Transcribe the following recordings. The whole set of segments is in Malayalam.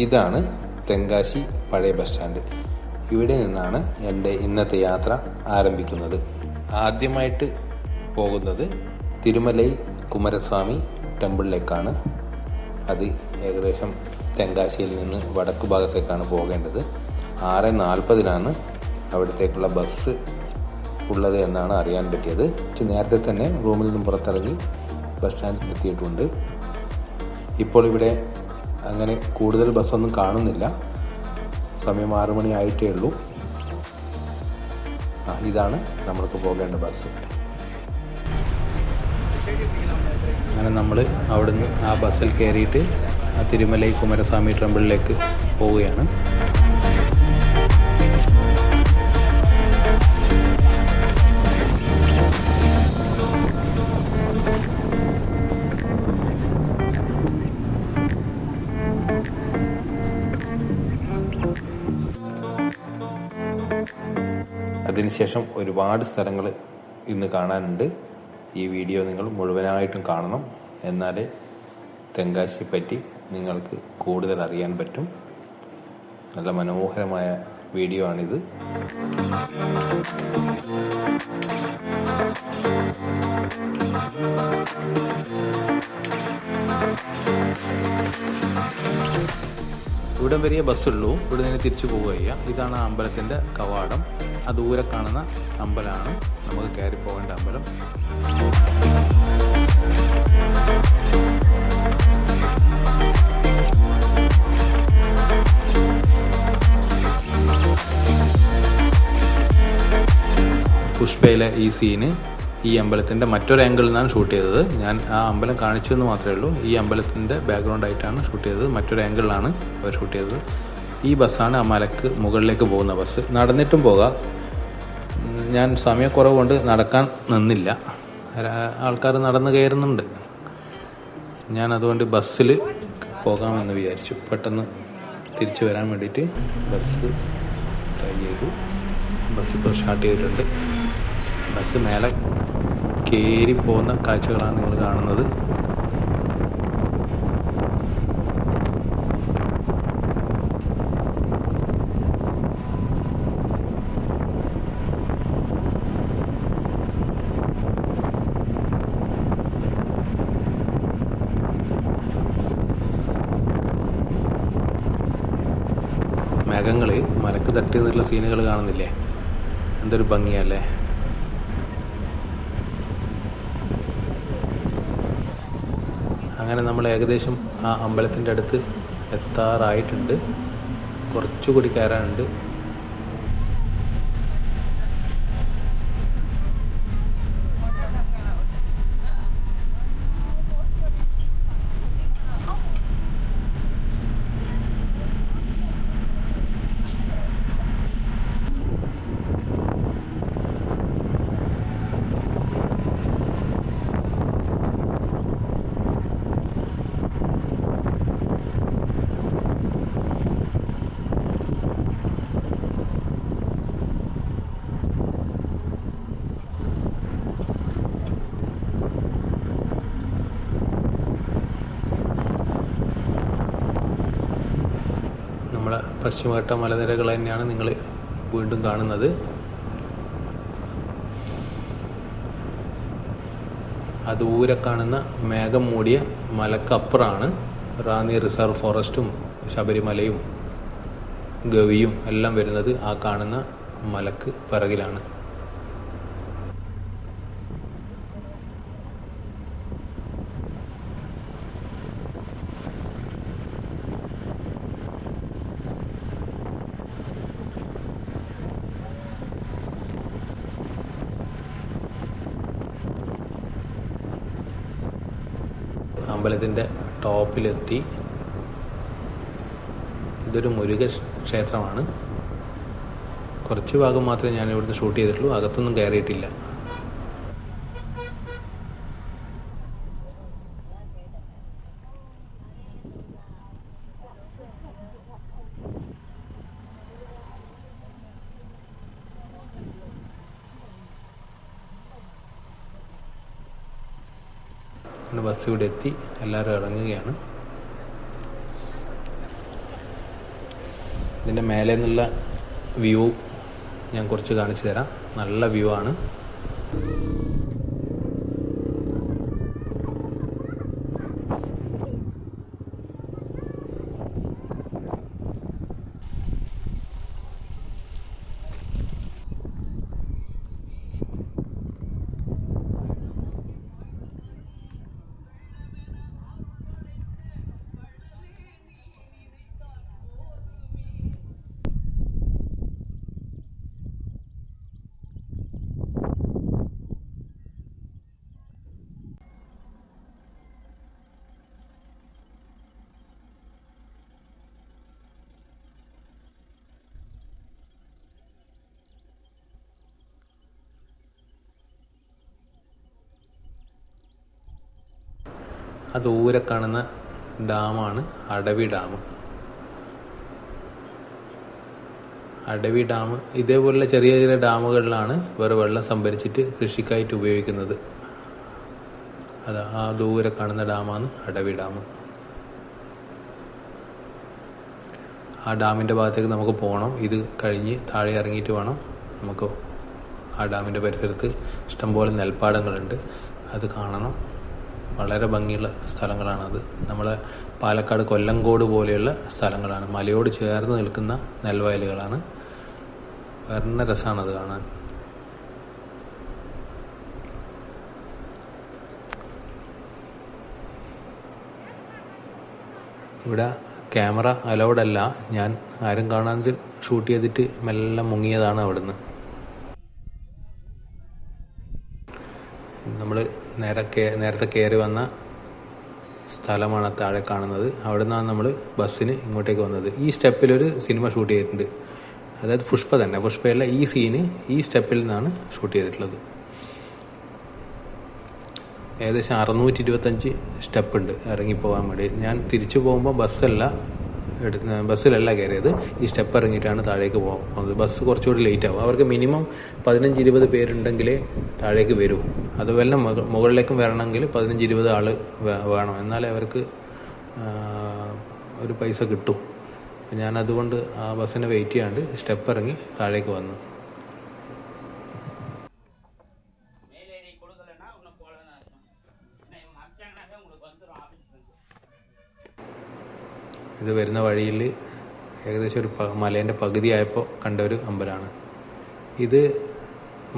ഇതാണ് തെങ്കാശി പഴയ ബസ് സ്റ്റാൻഡ്. ഇവിടെ നിന്നാണ് എൻ്റെ ഇന്നത്തെ യാത്ര ആരംഭിക്കുന്നത്. ആദ്യമായിട്ട് പോകുന്നത് തിരുമലൈ കുമാരസ്വാമി ടെമ്പിളിലേക്കാണ്. അത് ഏകദേശം തെങ്കാശിയിൽ നിന്ന് വടക്ക് ഭാഗത്തേക്കാണ് പോകേണ്ടത്. 6:40 അവിടത്തേക്കുള്ള ബസ് ഉള്ളത് എന്നാണ് അറിയാൻ പറ്റിയത്. നേരത്തെ തന്നെ റൂമിൽ നിന്നും പുറത്തിറങ്ങി ബസ് സ്റ്റാൻഡിൽ എത്തിയിട്ടുണ്ട്. ഇപ്പോൾ ഇവിടെ അങ്ങനെ കൂടുതൽ ബസ്സൊന്നും കാണുന്നില്ല. സമയം 6 മണി ആയിട്ടേ ഉള്ളൂ. ഇതാണ് നമ്മൾക്ക് പോകേണ്ട ബസ്. അങ്ങനെ നമ്മൾ അവിടുന്ന് ആ ബസ്സിൽ കയറിയിട്ട് ആ തിരുമലൈ കുമാരസ്വാമി ടെമ്പിളിലേക്ക് പോവുകയാണ്. അതിനുശേഷം ഒരുപാട് സ്ഥലങ്ങൾ ഇന്ന് കാണാനുണ്ട്. ഈ വീഡിയോ നിങ്ങൾ മുഴുവനായിട്ടും കാണണം. എന്നാലേ തെങ്കാശിയെ പറ്റി നിങ്ങൾക്ക് കൂടുതൽ അറിയാൻ പറ്റും. നല്ല മനോഹരമായ വീഡിയോ ആണിത്. ഇവിടം വരെയേ ബസ്സുള്ളൂ. ഇവിടെ നിന്ന് തിരിച്ചു പോവുക. ഇതാണ് ആ അമ്പലത്തിൻ്റെ കവാടം. ആ ദൂരെ കാണുന്ന അമ്പലമാണ് നമുക്ക് കയറി പോകേണ്ട അമ്പലം. പുഷ്പയിലെ ഈ സീന് ഈ അമ്പലത്തിൻ്റെ മറ്റൊരു ആംഗിളിൽ നിന്നാണ് ഷൂട്ട് ചെയ്തത്. ഞാൻ ആ അമ്പലം കാണിച്ചു എന്ന് മാത്രമേ ഉള്ളൂ. ഈ അമ്പലത്തിൻ്റെ ബാക്ക്ഗ്രൗണ്ട് ആയിട്ടാണ് ഷൂട്ട് ചെയ്തത്. മറ്റൊരു ആംഗിളിലാണ് അവർ ഷൂട്ട് ചെയ്തത്. ഈ ബസ്സാണ് ആ മലക്ക് മുകളിലേക്ക് പോകുന്ന ബസ്. നടന്നിട്ടും പോകാം. ഞാൻ സമയക്കുറവ് കൊണ്ട് നടക്കാൻ നിന്നില്ല. ആൾക്കാർ നടന്ന് കയറുന്നുണ്ട്. ഞാൻ അതുകൊണ്ട് ബസ്സിൽ പോകാമെന്ന് വിചാരിച്ചു. പെട്ടെന്ന് തിരിച്ചു വരാൻ വേണ്ടിയിട്ട് ബസ് ട്രൈ ചെയ്തു. ബസ് ഇപ്പോൾ സ്റ്റാർട്ട് ചെയ്തിട്ടുണ്ട്. ബസ് മേലെ കയറി പോകുന്ന കാഴ്ചകളാണ് നിങ്ങൾ കാണുന്നത്. മേഘങ്ങൾ മലക്ക് തട്ടി നിന്നുള്ള സീനുകൾ കാണുന്നില്ലേ? എന്തൊരു ഭംഗിയല്ലേ! അങ്ങനെ നമ്മൾ ഏകദേശം ആ അമ്പലത്തിൻ്റെ അടുത്ത് എത്താറായിട്ടുണ്ട്. കുറച്ചുകൂടി കയറാനുണ്ട്. നമ്മളെ പശ്ചിമഘട്ട മലനിരകൾ തന്നെയാണ് നിങ്ങൾ വീണ്ടും കാണുന്നത്. ആ ദൂരെ കാണുന്ന മേഘം മൂടിയ മലക്കപ്പുറമാണ് റാന്നി റിസർവ് ഫോറസ്റ്റും ശബരിമലയും ഗവിയും എല്ലാം വരുന്നത്. ആ കാണുന്ന മലക്ക് പിറകിലാണ്. അമ്പലത്തിൻ്റെ ടോപ്പിലെത്തി. ഇതൊരു മുരുക ക്ഷേത്രമാണ്. കുറച്ച് ഭാഗം മാത്രമേ ഞാൻ ഇവിടുന്ന് ഷൂട്ട് ചെയ്തിട്ടുള്ളൂ. അകത്തൊന്നും കയറിയിട്ടില്ല. ബസ് ഇവിടെ എത്തി. എല്ലാവരും ഇറങ്ങുകയാണ്. ഇതിൻ്റെ മേലെ നിന്നുള്ള വ്യൂ ഞാൻ കുറച്ച് കാണിച്ചു തരാം. നല്ല വ്യൂ ആണ്. ആ ദൂരെ കാണുന്ന ഡാമാണ് അടവി ഡാം. അടവി ഡാം ഇതേപോലുള്ള ചെറിയ ചെറിയ ഡാമുകളിലാണ് ഇവർ വെള്ളം സംഭരിച്ചിട്ട് കൃഷിക്കായിട്ട് ഉപയോഗിക്കുന്നത്. അത് ആ ദൂരെ കാണുന്ന ഡാമാണ് അടവി ഡാം. ആ ഡാമിൻ്റെ ഭാഗത്തേക്ക് നമുക്ക് പോകണം. ഇത് കഴിഞ്ഞ് താഴെ ഇറങ്ങിയിട്ട് വേണം നമുക്ക് ആ ഡാമിൻ്റെ പരിസരത്ത് ഇഷ്ടംപോലെ നെൽപ്പാടങ്ങളുണ്ട്, അത് കാണണം. വളരെ ഭംഗിയുള്ള സ്ഥലങ്ങളാണത്. നമ്മളെ പാലക്കാട് കൊല്ലങ്കോട് പോലെയുള്ള സ്ഥലങ്ങളാണ്. മലയോട് ചേർന്ന് നിൽക്കുന്ന നെൽവയലുകളാണ്. വളരെ രസമാണത് കാണാൻ. ഇവിടെ ക്യാമറ അലൗഡ് അല്ല. ഞാൻ ആരും കാണാതെ ഷൂട്ട് ചെയ്തിട്ട് മെല്ലെ മുങ്ങിയതാണ് അവിടുന്ന്. നമ്മൾ നേരത്തെ കയറി വന്ന സ്ഥലമാണ് താഴെ കാണുന്നത്. അവിടെ നിന്നാണ് നമ്മൾ ബസ്സിന് ഇങ്ങോട്ടേക്ക് വന്നത്. ഈ സ്റ്റെപ്പിലൊരു സിനിമ ഷൂട്ട് ചെയ്തിട്ടുണ്ട്. അതായത് പുഷ്പ തന്നെ, പുഷ്പയല്ല, ഈ സീന് ഈ സ്റ്റെപ്പിൽ നിന്നാണ് ഷൂട്ട് ചെയ്തിട്ടുള്ളത്. ഏകദേശം 625 സ്റ്റെപ്പ് ഉണ്ട് ഇറങ്ങിപ്പോകാൻ വേണ്ടി. ഞാൻ തിരിച്ചു പോകുമ്പോൾ ബസ്സിലല്ല കയറിയത്. ഈ സ്റ്റെപ്പ് ഇറങ്ങിയിട്ടാണ് താഴേക്ക് പോകുന്നത്. ബസ് കുറച്ചുകൂടി ലേറ്റ് ആവും. അവർക്ക് മിനിമം 15-20 പേരുണ്ടെങ്കിലേ താഴേക്ക് വരൂ. അതുപോലെ മുകളിലേക്കും വരണമെങ്കിൽ 15-20 ആൾ വേണം, എന്നാലേ അവർക്ക് ഒരു പൈസ കിട്ടും. ഞാൻ അതുകൊണ്ട് ആ ബസ്സിനെ വെയിറ്റ് ചെയ്യാണ്ട് സ്റ്റെപ്പ് ഇറങ്ങി താഴേക്ക് വന്നു. ഇത് വരുന്ന വഴിയിൽ ഏകദേശം ഒരു മലേൻ്റെ പകുതിയായപ്പോൾ കണ്ട ഒരു അമ്പലമാണ് ഇത്.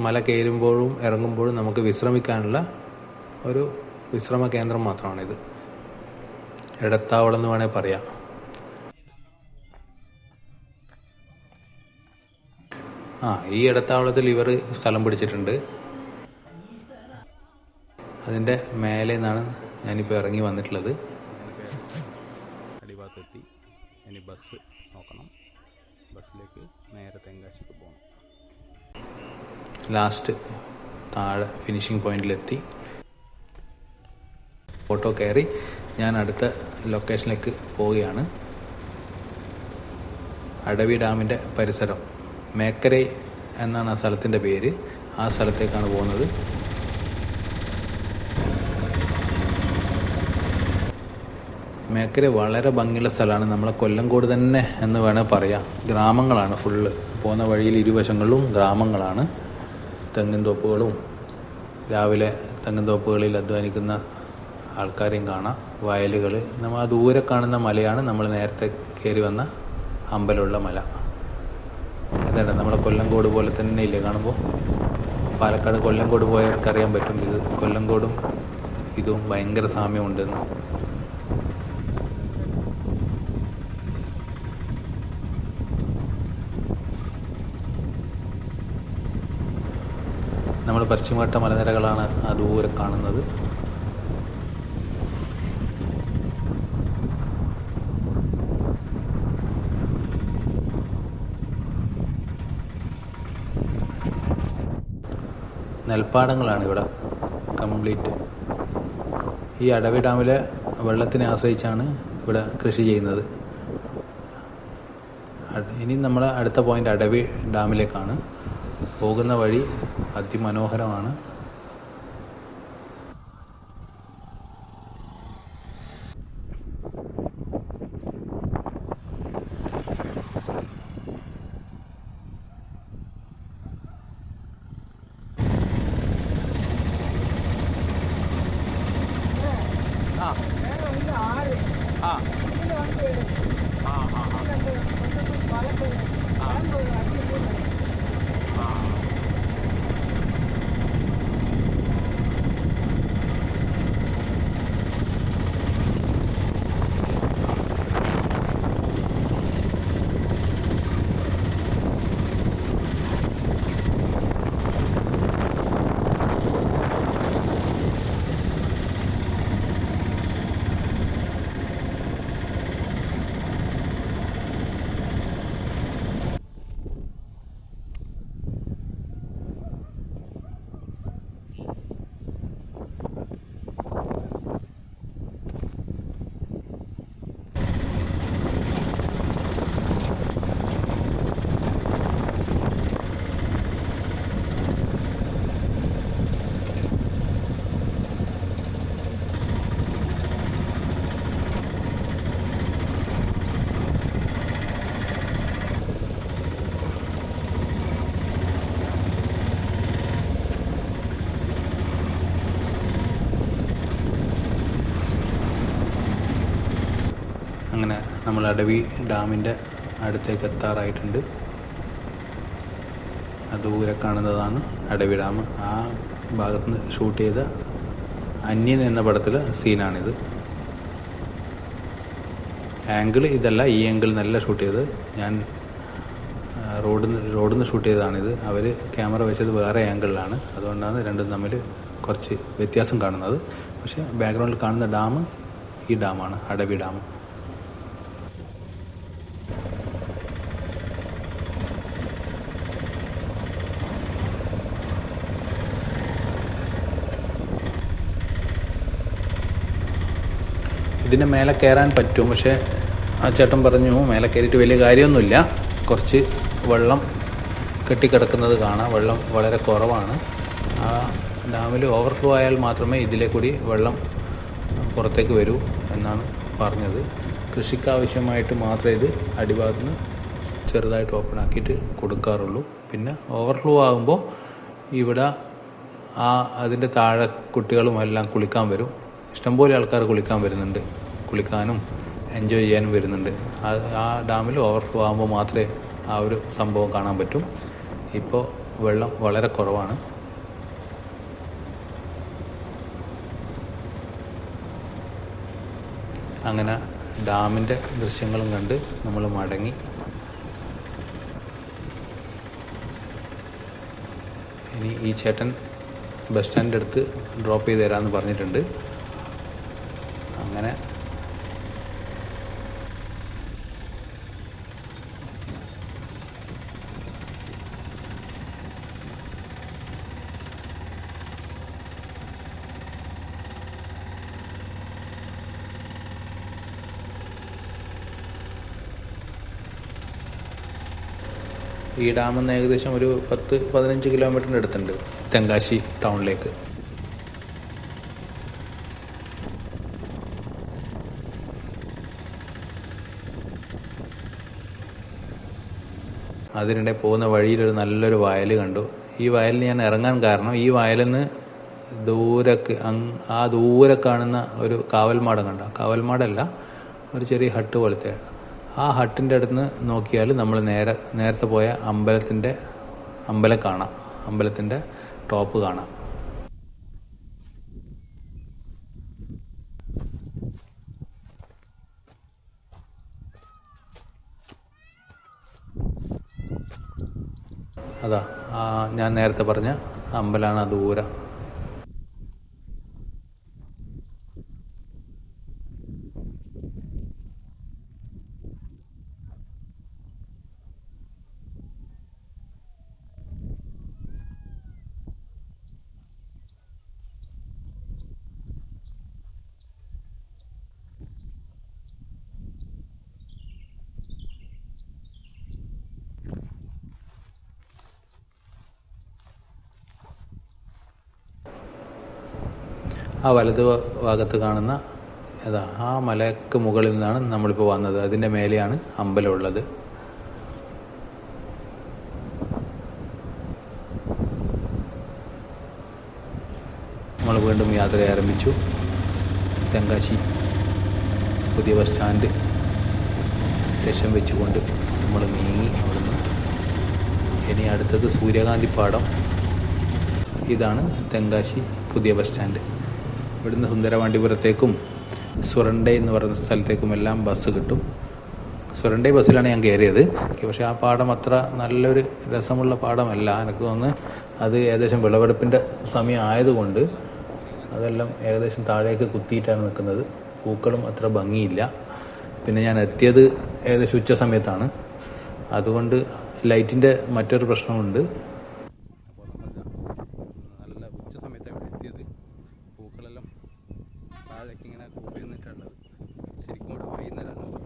മല കയറുമ്പോഴും ഇറങ്ങുമ്പോഴും നമുക്ക് വിശ്രമിക്കാനുള്ള ഒരു വിശ്രമ കേന്ദ്രം മാത്രമാണിത്. എടത്താവളം എന്ന് വേണേൽ പറയാം. ഈ എടത്താവളത്തിൽ ഇവർ സ്ഥലം പിടിച്ചിട്ടുണ്ട്. അതിൻ്റെ മേലെ നിന്നാണ് ഞാനിപ്പോൾ ഇറങ്ങി വന്നിട്ടുള്ളത്. അടിഭാഗത്തെത്തി. ഇനി ബസ് നോക്കണം. ബസ്സിലേക്ക് നേരെ തെങ്കാശിക്ക് പോകണം. ലാസ്റ്റ് താഴെ ഫിനിഷിംഗ് പോയിന്റിലെത്തി. ഓട്ടോ കയറി ഞാൻ അടുത്ത ലൊക്കേഷനിലേക്ക് പോവുകയാണ്. അടവി ഡാമിൻ്റെ പരിസരം, മേക്കരൈ എന്നാണ് ആ സ്ഥലത്തിൻ്റെ പേര്. ആ സ്ഥലത്തേക്കാണ് പോകുന്നത്. മേക്കര വളരെ ഭംഗിയുള്ള സ്ഥലമാണ്. നമ്മളെ കൊല്ലങ്കോട് തന്നെ എന്ന് വേണേൽ പറയാം. ഗ്രാമങ്ങളാണ് ഫുള്ള്. പോകുന്ന വഴിയിൽ ഇരുവശങ്ങളിലും ഗ്രാമങ്ങളാണ്. തെങ്ങിൻ തോപ്പുകളും, രാവിലെ തെങ്ങിൻ തോപ്പുകളിൽ അധ്വാനിക്കുന്ന ആൾക്കാരെയും കാണാം. വയലുകൾ. നമ്മൾ ആ ദൂരെ കാണുന്ന മലയാണ് നമ്മൾ നേരത്തെ കയറി വന്ന അമ്പലമുള്ള മല. അതാണ് നമ്മളെ കൊല്ലങ്കോട് പോലെ തന്നെ ഇല്ലേ കാണുമ്പോൾ. പാലക്കാട് കൊല്ലങ്കോട് പോയവർക്ക് അറിയാൻ പറ്റും ഇത് കൊല്ലങ്കോടും ഇതും ഭയങ്കര സാമ്യമുണ്ടെന്ന്. നമ്മൾ പശ്ചിമഘട്ട മലനിരകളാണ് ആ ദൂരെ കാണുന്നത്. നെൽപ്പാടങ്ങളാണ് ഇവിടെ കംപ്ലീറ്റ്. ഈ അടവി ഡാമിലെ വെള്ളത്തിനെ ആശ്രയിച്ചാണ് ഇവിടെ കൃഷി ചെയ്യുന്നത്. ഇനി നമ്മളെ അടുത്ത പോയിന്റ് അടവി ഡാമിലേക്കാണ്. പോകുന്ന വഴി അതിമനോഹരമാണ്. അങ്ങനെ നമ്മൾ അടവി ഡാമിൻ്റെ അടുത്തേക്ക് എത്താറായിട്ടുണ്ട്. ദൂരെ കാണുന്നതാണ് അടവി ഡാം. ആ ഭാഗത്ത് നിന്ന് ഷൂട്ട് ചെയ്ത അന്യൻ എന്ന പടത്തിലെ സീനാണിത്. ആംഗിൾ ഇതല്ല, ഈ ആംഗിൾ നല്ല ഷൂട്ട് ചെയ്ത്. ഞാൻ റോഡിൽ നിന്ന് ഷൂട്ട് ചെയ്തതാണിത്. അവർ ക്യാമറ വെച്ചത് വേറെ ആംഗിളിലാണ്, അതുകൊണ്ടാണ് രണ്ടും തമ്മിൽ കുറച്ച് വ്യത്യാസം കാണുന്നത്. പക്ഷേ ബാക്ക്ഗ്രൗണ്ടിൽ കാണുന്ന ഡാം ഈ ഡാമാണ്, അടവി ഡാം. ഇതിൻ്റെ മേലെ കയറാൻ പറ്റും, പക്ഷേ ആ ചേട്ടൻ പറഞ്ഞു മേലെ കയറിയിട്ട് വലിയ കാര്യമൊന്നുമില്ല, കുറച്ച് വെള്ളം കെട്ടിക്കിടക്കുന്നത് കാണാം, വെള്ളം വളരെ കുറവാണ്. ആ ഡാമിൽ ഓവർഫ്ലോ ആയാൽ മാത്രമേ ഇതിലെ കൂടി വെള്ളം പുറത്തേക്ക് വരൂ എന്നാണ് പറഞ്ഞത്. കൃഷിക്കാവശ്യമായിട്ട് മാത്രമേ ഇത് അടിഭാഗത്ത് നിന്ന് ചെറുതായിട്ട് ഓപ്പൺ ആക്കിയിട്ട് കൊടുക്കാറുള്ളൂ. പിന്നെ ഓവർഫ്ലോ ആകുമ്പോൾ ഇവിടെ അതിൻ്റെ താഴെ കുട്ടികളും എല്ലാം കുളിക്കാൻ വരും. ഇഷ്ടംപോലെ ആൾക്കാർ കുളിക്കാൻ വരുന്നുണ്ട്, കുളിക്കാനും എൻജോയ് ചെയ്യാനും വരുന്നുണ്ട്. ആ ഡാമിൽ ഓവർഫ്ലോ ആകുമ്പോൾ മാത്രമേ ആ ഒരു സംഭവം കാണാൻ പറ്റും. ഇപ്പോൾ വെള്ളം വളരെ കുറവാണ്. അങ്ങനെ ഡാമിൻ്റെ ദൃശ്യങ്ങളും കണ്ട് നമ്മൾ മടങ്ങി. ഇനി ഈ ചേട്ടൻ ബസ് സ്റ്റാൻഡിൻ്റെ അടുത്ത് ഡ്രോപ്പ് ചെയ്ത് തരാമെന്ന് പറഞ്ഞിട്ടുണ്ട്. അങ്ങനെ ഈ ഡാമിൽ നിന്ന് ഏകദേശം ഒരു 10-15 കിലോമീറ്ററിൻ്റെ അടുത്തുണ്ട് തെങ്കാശി ടൗണിലേക്ക്. അതിനിടെ പോകുന്ന വഴിയിലൊരു നല്ലൊരു വയൽ കണ്ടു. ഈ വയലിൽ ഞാൻ ഇറങ്ങാൻ കാരണം, ഈ വയലിൽ നിന്ന് ദൂരെ കാണുന്ന ഒരു കാവൽമാടം കണ്ട. കാവൽമാടല്ല, ഒരു ചെറിയ ഹട്ട് പോലത്തെ. ആ ഹട്ടിൻ്റെ അടുത്ത് നിന്ന് നോക്കിയാൽ നമ്മൾ നേരത്തെ പോയ അമ്പലം കാണാം, അമ്പലത്തിൻ്റെ ടോപ്പ് കാണാം. അതാ ഞാൻ നേരത്തെ പറഞ്ഞ അമ്പലമാണ് ദൂരം. ആ വലത് ഭാഗത്ത് കാണുന്ന ആ മലയ്ക്ക് മുകളിൽ നിന്നാണ് നമ്മളിപ്പോൾ വന്നത്. അതിൻ്റെ മേലെയാണ് അമ്പലമുള്ളത്. നമ്മൾ വീണ്ടും യാത്ര ആരംഭിച്ചു. തെങ്കാശി പുതിയ ബസ് സ്റ്റാൻഡ് ലക്ഷ്യം വെച്ചുകൊണ്ട് നമ്മൾ നീങ്ങി അവിടുന്ന്. ഇനി അടുത്തത് സൂര്യകാന്തി പാടം. ഇതാണ് തെങ്കാശി പുതിയ ബസ് സ്റ്റാൻഡ്. ഇവിടുന്ന് സുന്ദരവാണ്ടിപുരത്തേക്കും സുരണ്ടൈ എന്ന് പറയുന്ന സ്ഥലത്തേക്കും എല്ലാം ബസ് കിട്ടും. സുരണ്ടൈ ബസ്സിലാണ് ഞാൻ കയറിയത്. പക്ഷേ ആ പാടം അത്ര നല്ലൊരു രസമുള്ള പാടമല്ല. എനിക്ക് തോന്നുന്നു അത് ഏകദേശം വിളവെടുപ്പിൻ്റെ സമയം ആയതുകൊണ്ട് അതെല്ലാം ഏകദേശം താഴേക്ക് കുത്തിയിട്ടാണ് നിൽക്കുന്നത്. പൂക്കളും അത്ര ഭംഗിയില്ല. പിന്നെ ഞാൻ എത്തിയത് ഏകദേശം ഉച്ച സമയത്താണ്, അതുകൊണ്ട് ലൈറ്റിൻ്റെ മറ്റൊരു പ്രശ്നമുണ്ട്. നല്ല ഉച്ച സമയത്താണ് ഇവിടെ എത്തിയത്. പൂക്കളെല്ലാം താഴേക്ക് ഇങ്ങനെ കൂട്ടി നിന്നിട്ടുള്ളത്. ശരിക്കും ഇവിടെ വൈകുന്നേരമാണ്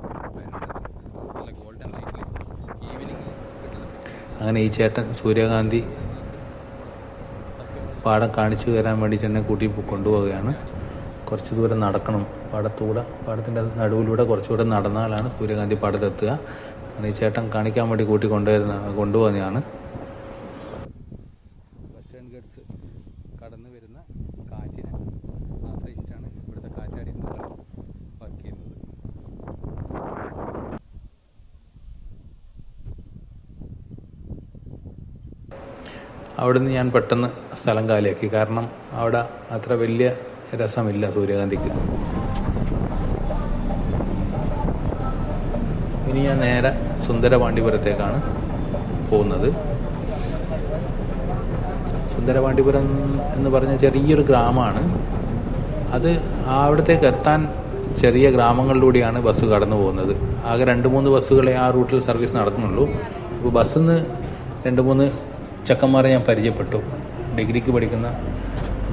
നല്ല ഗോൾഡൻ ലൈറ്റിൽ ഈവനിങ് കിട്ടുന്നത്. അങ്ങനെ ഈ ചേട്ടൻ സൂര്യകാന്തി പാടം കാണിച്ചു തരാൻ വേണ്ടിയിട്ട് എന്നെ കൂട്ടി കൊണ്ടുപോവുകയാണ്. കുറച്ച് ദൂരം നടക്കണം. പാടത്തിൻ്റെ നടുവിലൂടെ കുറച്ചുകൂടെ നടന്നാലാണ് സൂര്യകാന്തി പാടത്തെത്തുക. അങ്ങനെ ഈ ചേട്ടൻ കാണിക്കാൻ വേണ്ടി കൊണ്ടുപോകുന്നതാണ്. വെസ്റ്റേൺ ഗട്ട്സ് കടന്നു വരുന്ന കാറ്റിനെ ആശ്രയിച്ചിട്ടാണ് ഇവിടുത്തെ കാറ്റാടി വർക്ക് ചെയ്യുന്നത്. അവിടുന്ന് ഞാൻ പെട്ടെന്ന് സ്ഥലം കാലിയാക്കി. കാരണം അവിടെ അത്ര വലിയ രസമില്ല സൂര്യകാന്തിക്ക്. ഇനി ഞാൻ നേരെ സുന്ദരപാണ്ഡിപുരത്തേക്കാണ് പോകുന്നത്. സുന്ദരപാണ്ഡിപുരം എന്ന് പറഞ്ഞ ചെറിയൊരു ഗ്രാമമാണ്. അത് അവിടത്തേക്ക് എത്താൻ ചെറിയ ഗ്രാമങ്ങളിലൂടെയാണ് ബസ് കടന്നു പോകുന്നത്. ആകെ 2-3 ബസ്സുകളെ ആ റൂട്ടിൽ സർവീസ് നടത്തുന്നുള്ളൂ. അപ്പോൾ ബസ്സിൽ നിന്ന് 2-3 ചെക്കന്മാരെ ഞാൻ പരിചയപ്പെട്ടു. ഡിഗ്രിക്ക് പഠിക്കുന്ന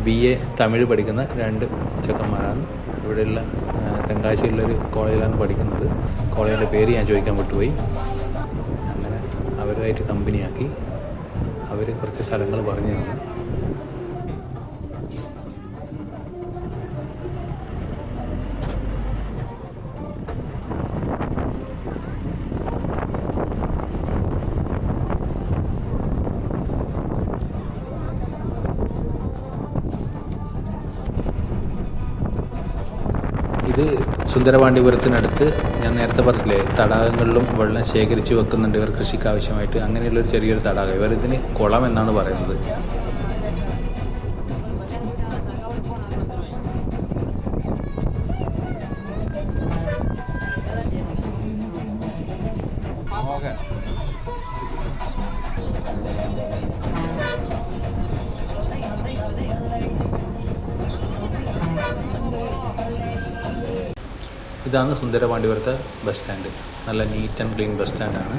BA തമിഴ് പഠിക്കുന്ന 2 ചെക്കന്മാരാണ്. ഇവിടെയുള്ള തെങ്കാശിയിലുള്ളൊരു കോളേജിലാണ് പഠിക്കുന്നത്. കോളേജിൻ്റെ പേര് ഞാൻ ചോദിക്കാൻ വിട്ടുപോയി. അങ്ങനെ അവരുമായിട്ട് കമ്പനിയാക്കി. അവർ കുറച്ച് സ്ഥലങ്ങൾ പറഞ്ഞു തന്നു. ഇത് സുന്ദരപാണ്ഡിപുരത്തിനടുത്ത് ഞാൻ നേരത്തെ പറഞ്ഞില്ലേ, തടാകങ്ങളിലും വെള്ളം ശേഖരിച്ച് വെക്കുന്നുണ്ട് ഇവർ കൃഷിക്ക് ആവശ്യമായിട്ട്. അങ്ങനെയുള്ളൊരു ചെറിയൊരു തടാകം. ഇവർ ഇതിന് കുളം എന്നാണ് പറയുന്നത്. ഇതാണ് സുന്ദരപാണ്ഡിപുരത്തെ ബസ് സ്റ്റാൻഡ്. നല്ല നീറ്റ് ആൻഡ് ക്ലീൻ ബസ് സ്റ്റാൻഡാണ്.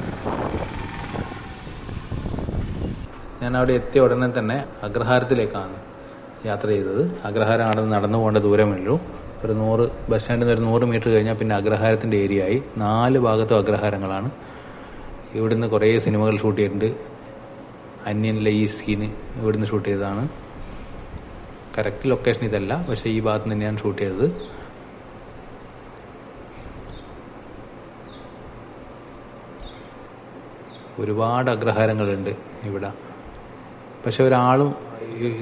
ഞാൻ അവിടെ എത്തിയ ഉടനെ തന്നെ അഗ്രഹാരത്തിലേക്കാണ് യാത്ര ചെയ്തത്. അഗ്രഹാരം അവിടെ നടന്നു പോകേണ്ട ദൂരമേ ഉള്ളൂ. ബസ് സ്റ്റാൻഡിൽ നിന്ന് 100 മീറ്റർ കഴിഞ്ഞാൽ പിന്നെ അഗ്രഹാരത്തിൻ്റെ ഏരിയ ആയി. 4 ഭാഗത്തും അഗ്രഹാരങ്ങളാണ്. ഇവിടുന്ന് കുറേ സിനിമകൾ ഷൂട്ട് ചെയ്തിട്ടുണ്ട്. അന്യനിലെ ഈ സീന് ഇവിടുന്ന് ഷൂട്ട് ചെയ്തതാണ്. കറക്റ്റ് ലൊക്കേഷൻ ഇതല്ല, പക്ഷേ ഈ ഭാഗത്ത് തന്നെയാണ് ഷൂട്ട് ചെയ്തത്. ഒരുപാട് അഗ്രഹാരങ്ങളുണ്ട് ഇവിടെ. പക്ഷെ ഒരാളും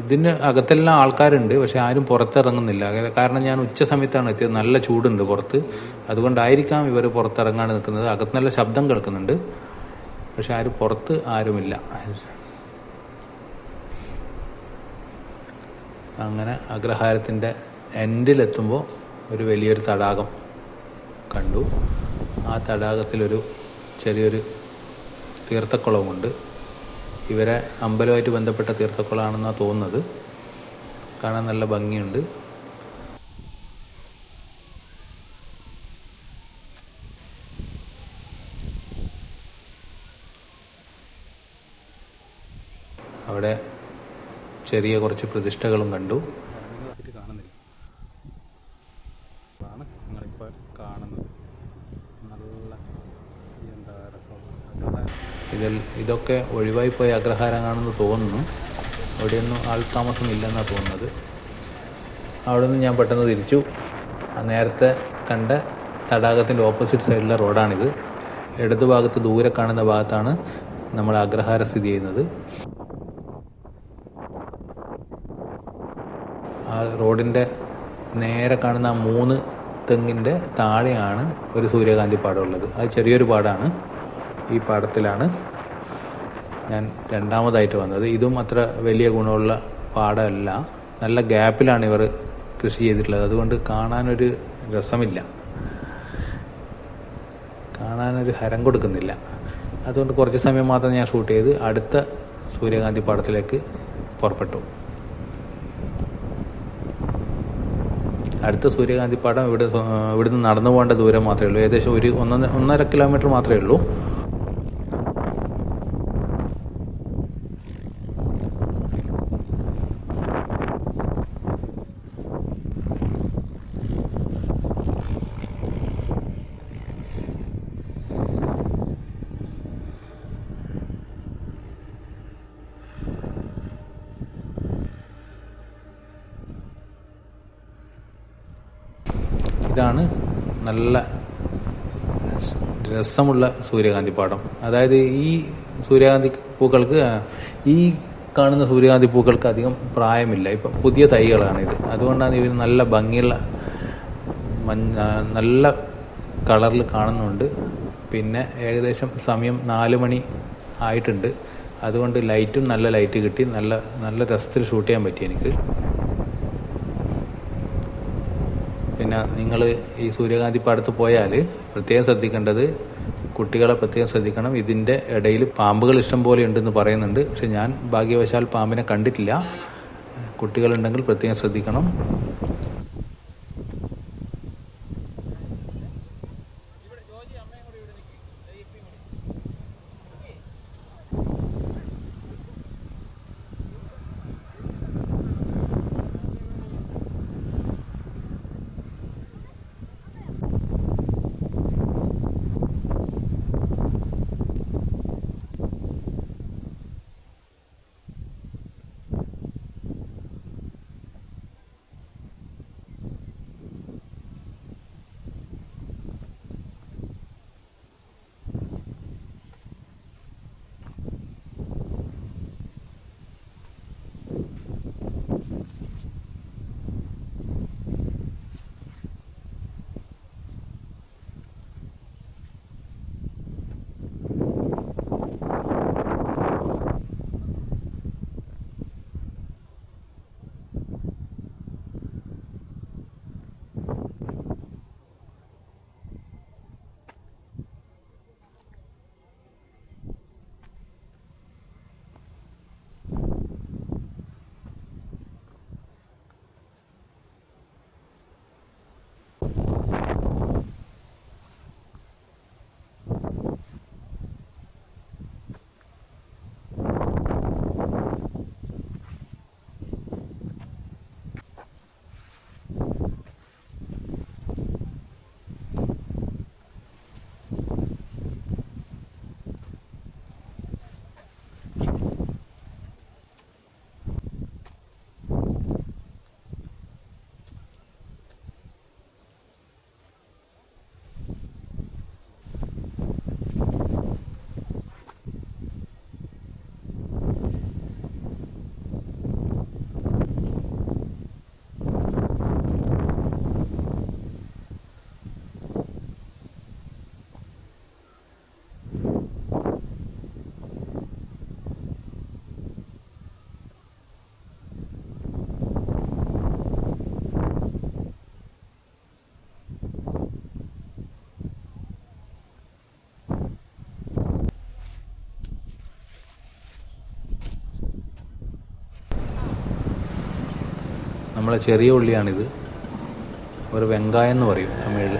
ഇതിന് അകത്തെല്ലാം ആൾക്കാരുണ്ട്, പക്ഷെ ആരും പുറത്തിറങ്ങുന്നില്ല. കാരണം ഞാൻ ഉച്ച സമയത്താണ് എത്തിയത്. നല്ല ചൂടുണ്ട് പുറത്ത്. അതുകൊണ്ടായിരിക്കാം ഇവർ പുറത്തിറങ്ങാൻ നിൽക്കുന്നത്. അകത്ത് നല്ല ശബ്ദം കേൾക്കുന്നുണ്ട്, പക്ഷെ പുറത്ത് ആരുമില്ല. അങ്ങനെ അഗ്രഹാരത്തിൻ്റെ എൻഡിലെത്തുമ്പോൾ ഒരു വലിയൊരു തടാകം കണ്ടു. ആ തടാകത്തിലൊരു ചെറിയൊരു തീർത്ഥക്കുളവുമുണ്ട്. ഇവരെ അമ്പലമായിട്ട് ബന്ധപ്പെട്ട തീർത്ഥക്കുളമാണെന്നാണ് തോന്നുന്നത്. കാണാൻ നല്ല ഭംഗിയുണ്ട്. അവിടെ ചെറിയ കുറച്ച് പ്രതിഷ്ഠകളും കണ്ടു. ഇതൊക്കെ ഒഴിവായിപ്പോയ അഗ്രഹാരമാണെന്ന് തോന്നുന്നു. അവിടെയൊന്നും ആൾതാമസം ഇല്ലെന്നാണ് തോന്നുന്നത്. അവിടെ നിന്ന് ഞാൻ പെട്ടെന്ന് തിരിച്ചു. നേരത്തെ കണ്ട തടാകത്തിൻ്റെ ഓപ്പോസിറ്റ് സൈഡിലെ റോഡാണിത്. ഇടതു ഭാഗത്ത് ദൂരെ കാണുന്ന ഭാഗത്താണ് നമ്മൾ അഗ്രഹാരം സ്ഥിതി ചെയ്യുന്നത്. ആ റോഡിൻ്റെ നേരെ കാണുന്ന 3 തെങ്ങിൻ്റെ താഴെയാണ് ഒരു സൂര്യകാന്തി പാടം ഉള്ളത്. അത് ചെറിയൊരു പാടാണ്. ഈ പാടത്തിലാണ് ഞാൻ രണ്ടാമതായിട്ട് വന്നത്. ഇതും അത്ര വലിയ ഗുണമുള്ള പാടമല്ല. നല്ല ഗ്യാപ്പിലാണ് ഇവർ കൃഷി ചെയ്തിട്ടുള്ളത്. അതുകൊണ്ട് കാണാനൊരു രസമില്ല, കാണാനൊരു ഹരം കൊടുക്കുന്നില്ല. അതുകൊണ്ട് കുറച്ച് സമയം മാത്രം ഞാൻ ഷൂട്ട് ചെയ്ത് അടുത്ത സൂര്യകാന്തി പാടത്തിലേക്ക് പുറപ്പെട്ടു. അടുത്ത സൂര്യകാന്തി പാടം ഇവിടുന്ന് നടന്നു പോകേണ്ട ദൂരം മാത്രമേ ഉള്ളൂ. ഏകദേശം 1.5 കിലോമീറ്റർ മാത്രമേ ഉള്ളൂ. ഇതാണ് നല്ല രസമുള്ള സൂര്യകാന്തി പാടം. അതായത് ഈ സൂര്യകാന്തി പൂക്കൾക്ക്, ഈ കാണുന്ന സൂര്യകാന്തി പൂക്കൾക്ക് അധികം പ്രായമില്ല. ഇപ്പം പുതിയ തൈകളാണിത്. അതുകൊണ്ടാണ് ഇവർ നല്ല ഭംഗിയുള്ള നല്ല കളറിൽ കാണുന്നുണ്ട്. പിന്നെ ഏകദേശം സമയം 4 മണി ആയിട്ടുണ്ട്. അതുകൊണ്ട് ലൈറ്റും നല്ല ലൈറ്റ് കിട്ടി, നല്ല രസത്തിൽ ഷൂട്ട് ചെയ്യാൻ പറ്റി എനിക്ക്. പിന്നെ നിങ്ങൾ ഈ സൂര്യകാന്തി പാടത്ത് പോയാൽ പ്രത്യേകം ശ്രദ്ധിക്കേണ്ടത്, കുട്ടികളെ പ്രത്യേകം ശ്രദ്ധിക്കണം. ഇതിൻ്റെ ഇടയിൽ പാമ്പുകൾ ഇഷ്ടം പോലെ ഉണ്ടെന്ന് പറയുന്നുണ്ട്. പക്ഷെ ഞാൻ ഭാഗ്യവശാൽ പാമ്പിനെ കണ്ടിട്ടില്ല. കുട്ടികളുണ്ടെങ്കിൽ പ്രത്യേകം ശ്രദ്ധിക്കണം. നമ്മളെ ചെറിയ ഉള്ളിയാണിത്. ഒരു വെങ്കായം എന്ന് പറയും തമിഴിൽ.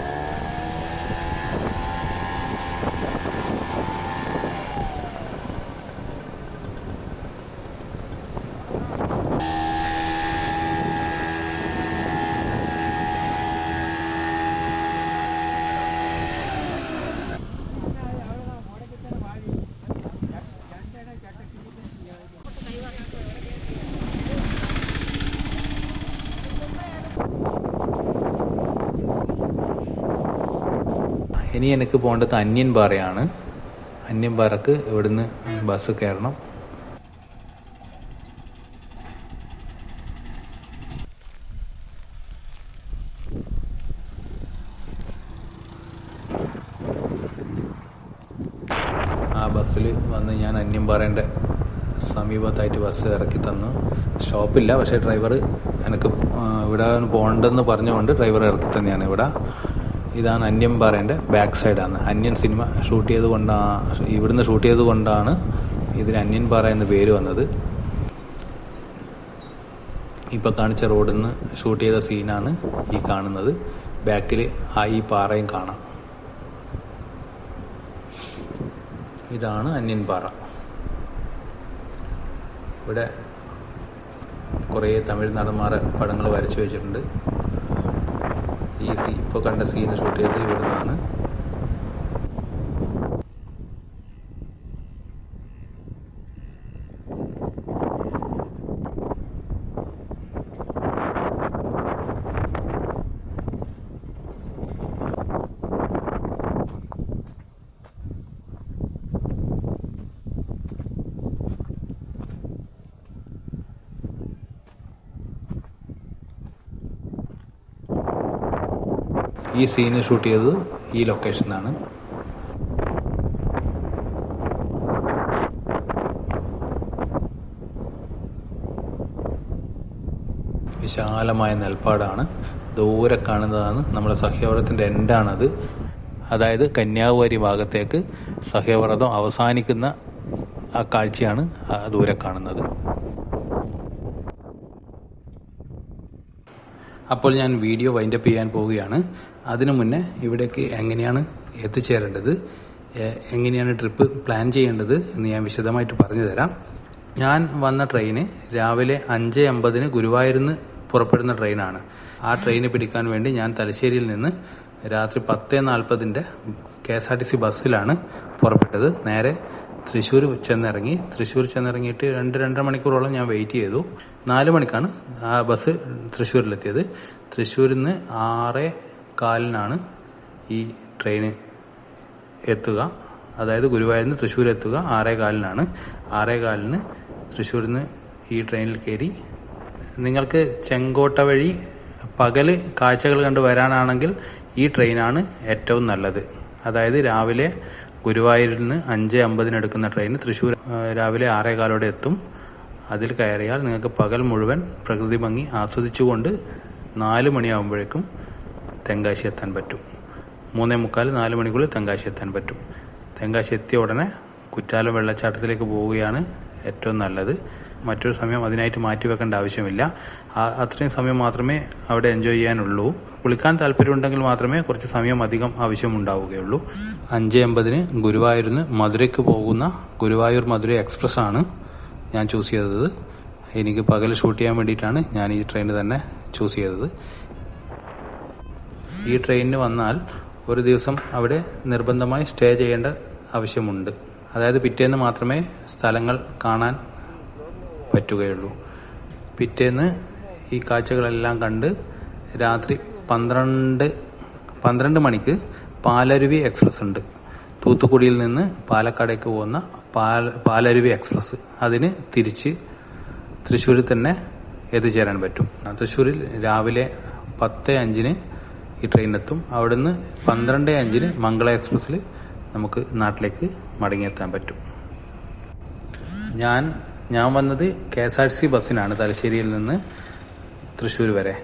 ഇനി എനിക്ക് പോകേണ്ടത് അന്യൻപാറയാണ്. അന്യൻപാറക്ക് ഇവിടുന്ന് ബസ് കയറണം. ആ ബസ്സിൽ വന്ന് ഞാൻ അന്യൻപാറേൻ്റെ സമീപത്തായിട്ട് ബസ് ഇറക്കി തന്നു. സ്റ്റോപ്പില്ല, പക്ഷേ ഡ്രൈവർ എനിക്ക് ഇവിടെ പോകണ്ടെന്ന് പറഞ്ഞുകൊണ്ട് ഡ്രൈവർ ഇറക്കി തന്നെയാണ് ഇവിടെ. ഇതാണ് അന്യൻപാറേൻ്റെ ബാക്ക് സൈഡാണ്. അന്യൻ സിനിമ ഷൂട്ട് ചെയ്ത് കൊണ്ടാണ്, ഇവിടുന്ന് ഷൂട്ട് ചെയ്ത് കൊണ്ടാണ് ഇതിന് അന്യൻപാറ എന്ന് പേര് വന്നത്. ഇപ്പോൾ കാണിച്ച റോഡിൽ നിന്ന് ഷൂട്ട് ചെയ്ത സീനാണ് ഈ കാണുന്നത്. ബാക്കിൽ ഈ പാറയും കാണാം. ഇതാണ് അന്യൻപാറ. ഇവിടെ കുറേ തമിഴ് നടന്മാരെ പടങ്ങൾ വരച്ചു വെച്ചിട്ടുണ്ട്. ഈ ഇപ്പോൾ കണ്ട സീന് ഷൂട്ട് ചെയ്തത് ഇവിടുന്നാണ്. ഈ സീന് ഷൂട്ട് ചെയ്തത് ഈ ലൊക്കേഷനാണ്. വിശാലമായ നെൽപ്പാടാണ്. ദൂരെ കാണുന്നതാണ് നമ്മുടെ സഹ്യവ്രതത്തിൻ്റെ എൻഡാണത്. അതായത് കന്യാകുമാരി ഭാഗത്തേക്ക് സഹ്യവ്രതം അവസാനിക്കുന്ന ആ കാഴ്ചയാണ് ദൂരെ കാണുന്നത്. അപ്പോൾ ഞാൻ വീഡിയോ വൈൻഡപ്പ് ചെയ്യാൻ പോവുകയാണ്. അതിനു മുന്നേ ഇവിടേക്ക് എങ്ങനെയാണ് എത്തിച്ചേരേണ്ടത്, എങ്ങനെയാണ് ട്രിപ്പ് പ്ലാൻ ചെയ്യേണ്ടത് എന്ന് ഞാൻ വിശദമായിട്ട് പറഞ്ഞു തരാം. ഞാൻ വന്ന ട്രെയിന് രാവിലെ 5:50 ഗുരുവായൂരിൽ നിന്ന് പുറപ്പെടുന്ന ട്രെയിനാണ്. ആ ട്രെയിന് പിടിക്കാൻ വേണ്ടി ഞാൻ തലശ്ശേരിയിൽ നിന്ന് രാത്രി 10:40 KSRTC ബസ്സിലാണ് പുറപ്പെട്ടത്. നേരെ തൃശ്ശൂർ ചെന്നിറങ്ങി. തൃശ്ശൂർ ചെന്നിറങ്ങിയിട്ട് 2-2.5 മണിക്കൂറോളം ഞാൻ വെയിറ്റ് ചെയ്തു. 4 മണിക്കാണ് ആ ബസ് തൃശ്ശൂരിലെത്തിയത്. തൃശ്ശൂരിൽ നിന്ന് 6:15 ഈ ട്രെയിന് എത്തുക. അതായത് ഗുരുവായൂരിൽ നിന്ന് തൃശ്ശൂർ എത്തുക 6:15. 6:15 തൃശ്ശൂരിൽ നിന്ന് ഈ ട്രെയിനിൽ കയറി നിങ്ങൾക്ക് ചെങ്കോട്ട വഴി പകല് കാഴ്ചകൾ കണ്ട് വരാനാണെങ്കിൽ ഈ ട്രെയിനാണ് ഏറ്റവും നല്ലത്. അതായത് രാവിലെ ഗുരുവായൂരിൽ നിന്ന് 5:50 എടുക്കുന്ന ട്രെയിൻ തൃശ്ശൂർ രാവിലെ 6:15 എത്തും. അതിൽ കയറിയാൽ നിങ്ങൾക്ക് പകൽ മുഴുവൻ പ്രകൃതി ഭംഗി ആസ്വദിച്ചുകൊണ്ട് 4 മണിയാകുമ്പോഴേക്കും തെങ്കാശി എത്താൻ പറ്റും. 3:45-4 മണിക്കുള്ളിൽ തെങ്കാശി എത്താൻ പറ്റും. തെങ്കാശി എത്തിയ ഉടനെ കുറ്റാലം വെള്ളച്ചാട്ടത്തിലേക്ക് പോവുകയാണ് ഏറ്റവും നല്ലത്. മറ്റൊരു സമയം അതിനായിട്ട് മാറ്റിവെക്കേണ്ട ആവശ്യമില്ല. അത്രയും സമയം മാത്രമേ അവിടെ എൻജോയ് ചെയ്യാനുള്ളൂ. കുളിക്കാൻ താല്പര്യമുണ്ടെങ്കിൽ മാത്രമേ കുറച്ച് സമയം അധികം ആവശ്യമുണ്ടാവുകയുള്ളൂ. 5:50 ഗുരുവായൂരിൽ നിന്ന് മധുരയ്ക്ക് പോകുന്ന ഗുരുവായൂർ മധുര എക്സ്പ്രസ് ആണ് ഞാൻ ചൂസ് ചെയ്തത്. എനിക്ക് പകൽ ഷൂട്ട് ചെയ്യാൻ വേണ്ടിയിട്ടാണ് ഞാൻ ഈ ട്രെയിൻ തന്നെ ചൂസ് ചെയ്തത്. ഈ ട്രെയിനിന് വന്നാൽ ഒരു ദിവസം അവിടെ നിർബന്ധമായി സ്റ്റേ ചെയ്യേണ്ട ആവശ്യമുണ്ട്. അതായത് പിറ്റേന്ന് മാത്രമേ സ്ഥലങ്ങൾ കാണാൻ പറ്റുകയുള്ളൂ. പിറ്റേന്ന് ഈ കാഴ്ചകളെല്ലാം കണ്ട് രാത്രി 12 മണിക്ക് പാലരുവി എക്സ്പ്രസ് ഉണ്ട്. തൂത്തുക്കുടിയിൽ നിന്ന് പാലക്കാടേക്ക് പോകുന്ന പാലരുവി എക്സ്പ്രസ്. അതിന് തിരിച്ച് തൃശ്ശൂരിൽ തന്നെ എത്തിച്ചേരാൻ പറ്റും. തൃശ്ശൂരിൽ രാവിലെ 10:05 ഈ ട്രെയിനെത്തും. അവിടുന്ന് 12:05 മംഗള എക്സ്പ്രസ്സിൽ നമുക്ക് നാട്ടിലേക്ക് മടങ്ങിയെത്താൻ പറ്റും. ഞാൻ വന്നത് KSRTC ബസ്സിനാണ് തലശ്ശേരിയിൽ നിന്ന് തൃശ്ശൂർ വരെ.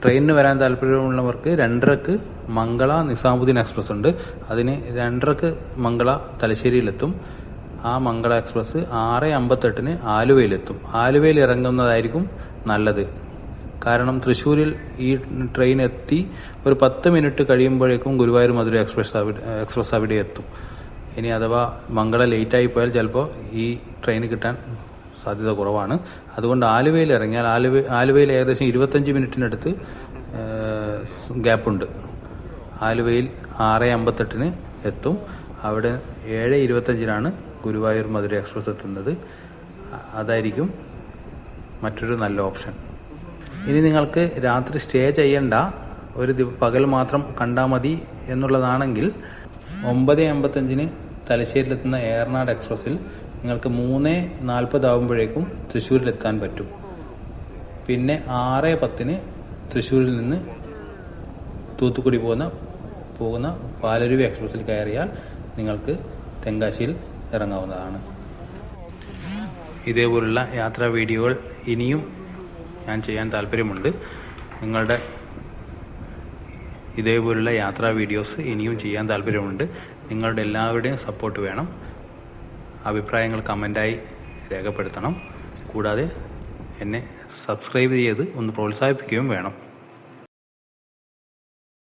ട്രെയിനിന് വരാൻ താല്പര്യമുള്ളവർക്ക് 2:30 മംഗള നിസാമുദ്ദീൻ എക്സ്പ്രസ് ഉണ്ട്. അതിന് 2:30 മംഗള തലശ്ശേരിയിലെത്തും. ആ മംഗള എക്സ്പ്രസ് 6:58 ആലുവയിലെത്തും. ആലുവയിൽ ഇറങ്ങുന്നതായിരിക്കും നല്ലത്. കാരണം ഈ ട്രെയിൻ എത്തി ഒരു 10 മിനിറ്റ് കഴിയുമ്പോഴേക്കും ഗുരുവായൂർ മധുര എക്സ്പ്രസ് അവിടെ എത്തും. ഇനി അഥവാ മംഗള ലേറ്റായി പോയാൽ ചിലപ്പോൾ ഈ ട്രെയിൻ കിട്ടാൻ സാധ്യത കുറവാണ്. അതുകൊണ്ട് ആലുവയിൽ ഇറങ്ങിയാൽ ആലുവയിൽ ഏകദേശം 25 മിനിറ്റിനടുത്ത് ഗ്യാപ്പുണ്ട്. ആലുവയിൽ 6:58 എത്തും. അവിടെ 7:25 ഗുരുവായൂർ മധുര എക്സ്പ്രസ് എത്തുന്നത്. അതായിരിക്കും മറ്റൊരു നല്ല ഓപ്ഷൻ. ഇനി നിങ്ങൾക്ക് രാത്രി സ്റ്റേ ചെയ്യണ്ട, പകൽ മാത്രം കണ്ടാൽ മതി എന്നുള്ളതാണെങ്കിൽ 9:55 തലശ്ശേരിയിലെത്തുന്ന ഏറനാട് എക്സ്പ്രസ്സിൽ നിങ്ങൾക്ക് 3:40 ആകുമ്പോഴേക്കും തൃശ്ശൂരിലെത്താൻ പറ്റും. പിന്നെ 6:10 തൃശ്ശൂരിൽ നിന്ന് തൂത്തുക്കുടി പോകുന്ന പാലരുവി എക്സ്പ്രസ്സിൽ കയറിയാൽ നിങ്ങൾക്ക് തെങ്കാശിയിൽ ഇറങ്ങാവുന്നതാണ്. ഇതേപോലുള്ള യാത്രാ വീഡിയോകൾ ഇനിയും ഞാൻ ചെയ്യാൻ താല്പര്യമുണ്ട്. നിങ്ങളുടെ ഇതേപോലുള്ള യാത്രാ വീഡിയോസ് ഇനിയും ചെയ്യാൻ താല്പര്യമുണ്ട്. നിങ്ങളുടെ എല്ലാവരുടെയും സപ്പോർട്ട് വേണം. അഭിപ്രായങ്ങൾ കമൻ്റായി രേഖപ്പെടുത്തണം. കൂടാതെ എന്നെ സബ്സ്ക്രൈബ് ചെയ്ത് ഒന്ന് പ്രോത്സാഹിപ്പിക്കുകയും വേണം.